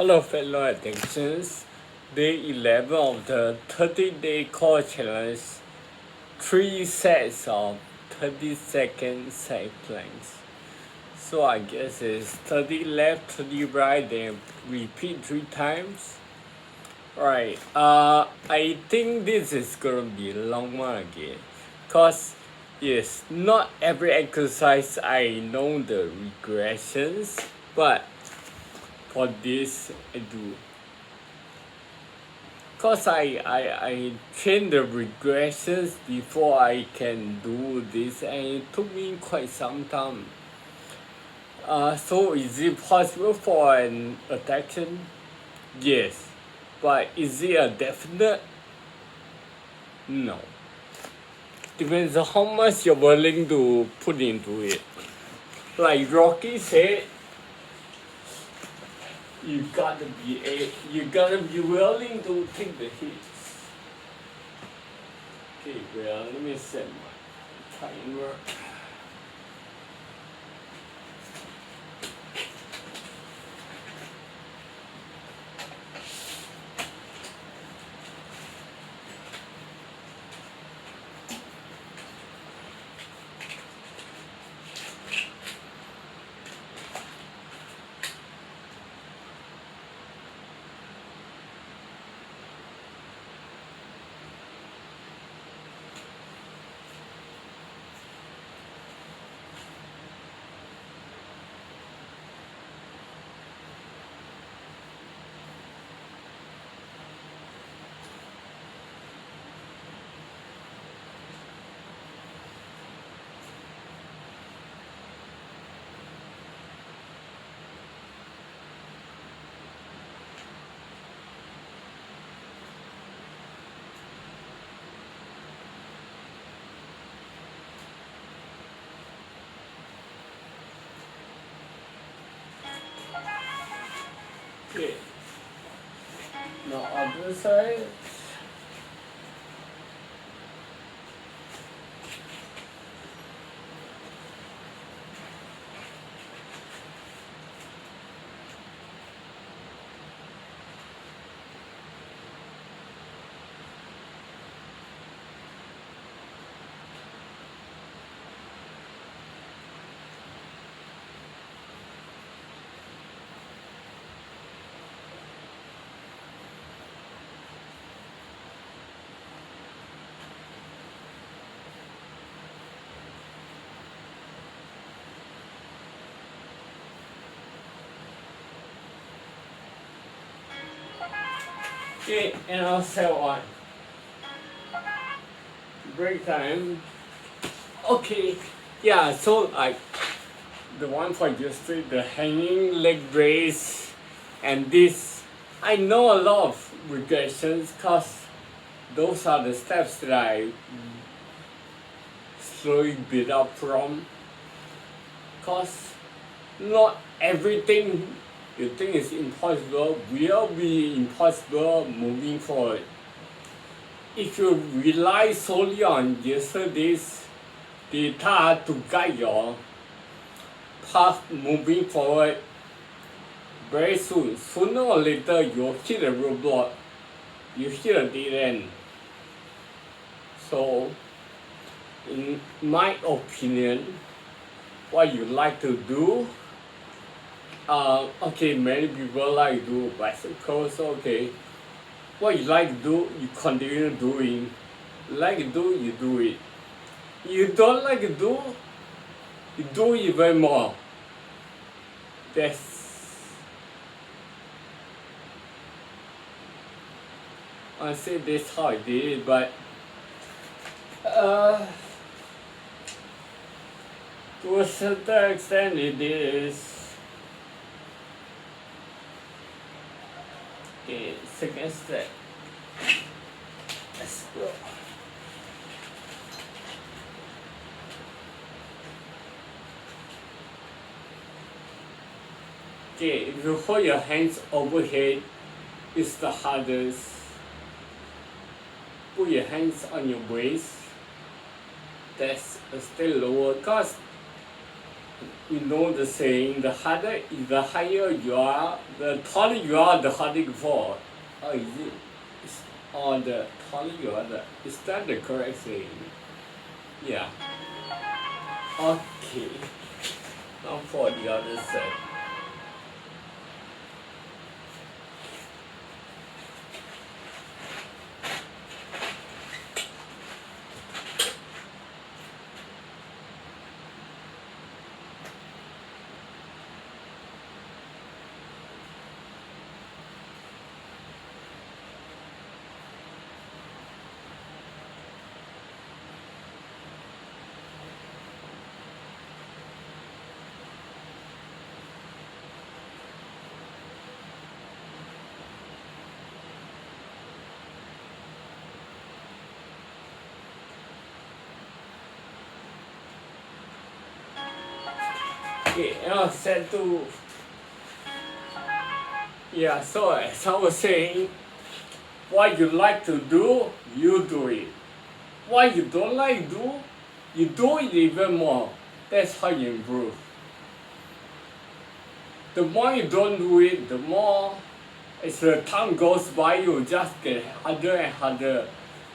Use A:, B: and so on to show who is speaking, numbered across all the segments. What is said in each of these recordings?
A: Hello fellow addictions, day 11 of the 30-day core challenge, 3 sets of 30-second side planks. So I guess it's 30 left, 30 right, then repeat 3 times. Right, I think this is gonna be a long one again, cause yes, not every exercise I know the regressions, but for this I do. Cause I train the regressions before I can do this, and it took me quite some time. So is it possible for an attraction? Yes, but is it a definite? No. Depends on how much you're willing to put into it. Like Rocky said, you gotta be willing to take the hits. Okay, well, let me set my timer. Okay. Now other side. Okay, and I'll set one. Break time. Okay, yeah, so like the one for yesterday, the hanging leg raise, and this, I know a lot of regressions because those are the steps that I slowly build up from. Because not everything you think is impossible will be impossible moving forward. If you rely solely on yesterday's data to guide your path moving forward, very soon, sooner or later, you'll hit a roadblock, you hit a dead end. So, in my opinion, what you like to do, okay, many people like to do bicycles, okay. What you like to do, you continue doing. You like to do, you do it. You don't like to do, you do even more. I say that's how I did it, but to a certain extent it is. Okay, second step. Let's go. Okay, if you hold your hands overhead, it's the hardest. Put your hands on your waist. That's still lower, because You know the saying, the higher you are, the taller you are, the harder you fall. Oh, is it? Or the taller you are, is that the correct saying? Yeah. Okay. Now for the other side. Okay, set to. Yeah, so as I was saying, what you like to do, you do it. What you don't like to do, you do it even more. That's how you improve. The more you don't do it, the more as the time goes by, you just get harder and harder.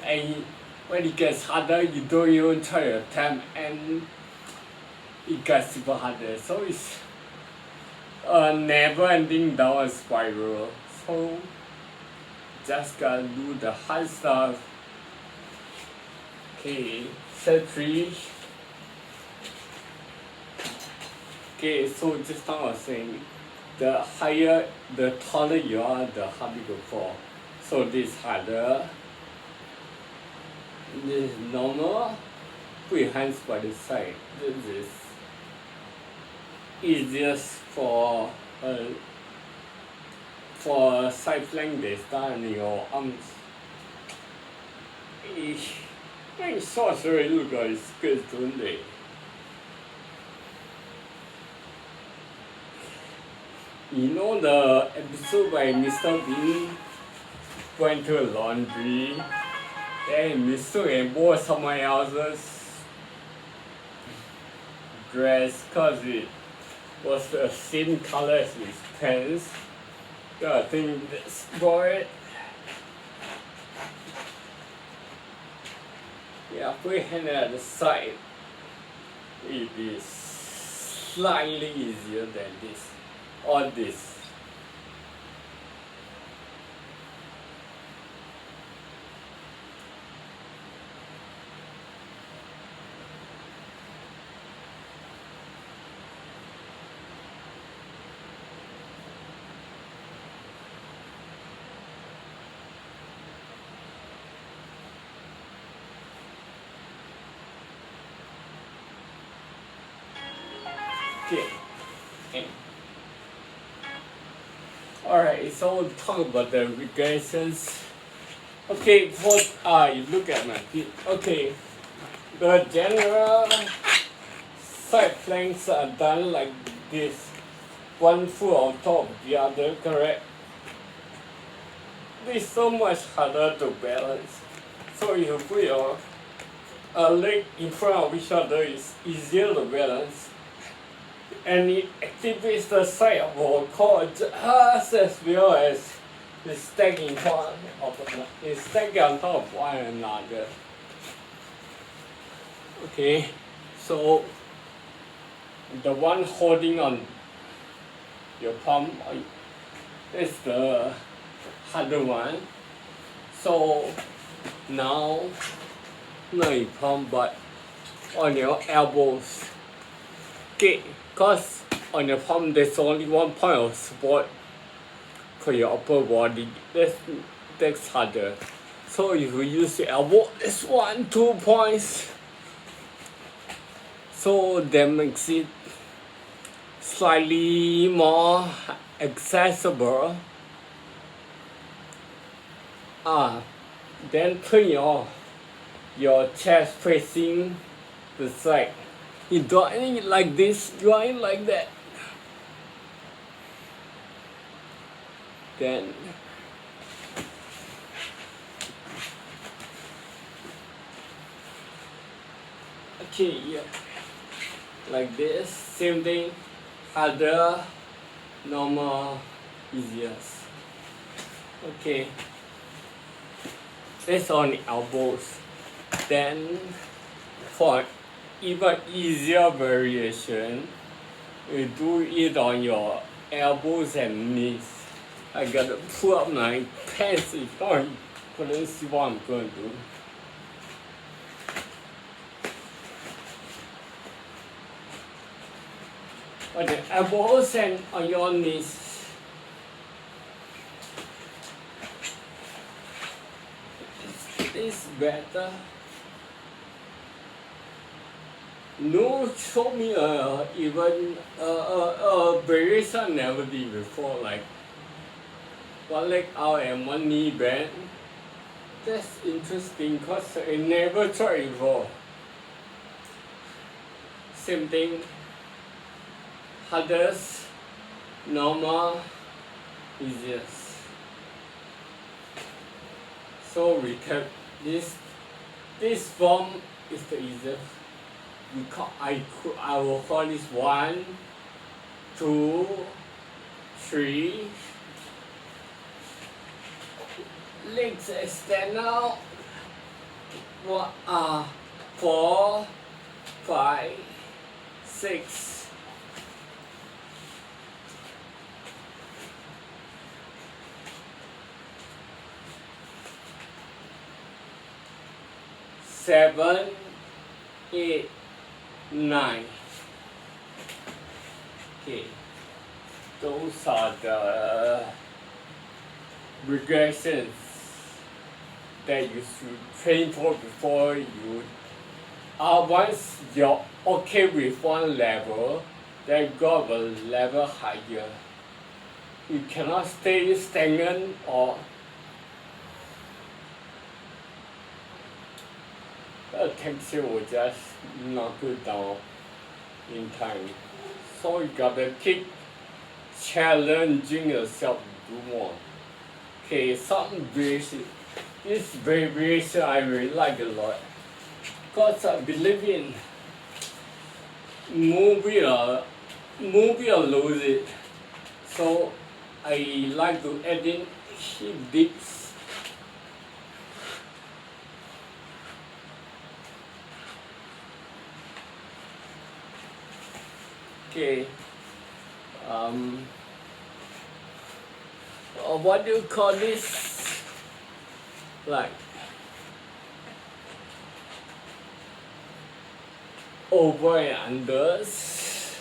A: And when it gets harder, you don't even try to attempt, and it gets super harder. So it's a never-ending downward spiral. So just gotta do the hard stuff. Okay, set 3. Okay, so just now I was saying, the higher, the taller you are, the harder you fall. So this harder, this is normal, put your hands by the side. This is easiest for a side plank they start on your arms. I saw sorry look guys good today. You know the episode by Mr. Bean went to laundry, then Mr. and wore someone else's dress because it was the same color as his pants. I think this boy. Yeah, put your hand at the side. It is slightly easier than this or this. Okay. Alright, so we'll talk about the regressions. Okay, you look at my feet. Okay, the general side planks are done like this. One foot on top of the other, correct? This is so much harder to balance. So if you put your leg in front of each other, it's easier to balance. And it activates the side of our core just as well as the stacking on top of one another. Okay, so the one holding on your palm is the harder one. So now not your palm but on your elbows. Okay. Because on your palm there's only one point of support for your upper body. That's harder. So if you use your elbow, it's 1-2 points. So that makes it slightly more accessible. Then turn your chest facing the side. You draw it like this, draw it like that. Then okay, yeah, like this. Same thing, harder, normal, easiest. Okay, that's on the elbows. Then for even easier variation, you do it on your elbows and knees. I gotta pull up my pants if you couldn't see what I'm gonna do. On the elbows and on your knees. Is better. No, show me even a variation never did before, like one leg out and one knee bent. That's interesting because I never tried before. Same thing, hardest, normal, easiest. So recap, this form is the easiest. I will call this 1, 2, 3. Legs extend out. 4, 5, 6. Seven, 8, 9. Okay, those are the regressions that you should train for before you. Once you're okay with one level, then go a level higher. You cannot stay stagnant or Ataxia will just knock you down in time. So you gotta keep challenging yourself to do more. Okay, some variation. This variation I really like a lot. Because I believe in move it or lose it. So I like to add in hip dips. Okay, what do you call this? Like over and unders.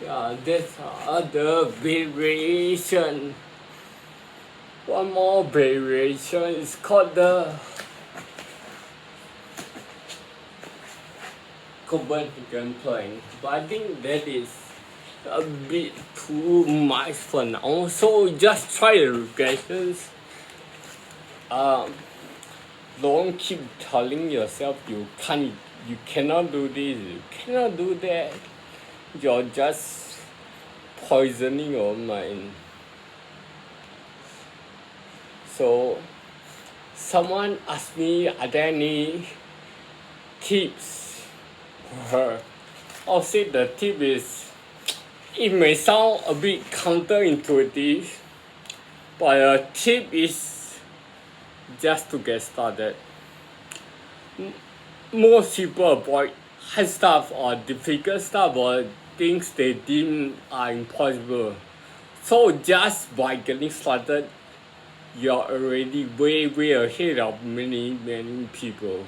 A: Yeah, that's other variation. One more variation is called the Copenhagen plank, but I think that is a bit too much for now. So just try the regressions. Don't keep telling yourself you cannot do this, you cannot do that. You're just poisoning your mind. So someone asked me, are there any tips for her? I'll say the tip is, it may sound a bit counterintuitive, but a tip is just to get started. Most people avoid hard stuff or difficult stuff or things they deem are impossible. So just by getting started, you're already way ahead of many people.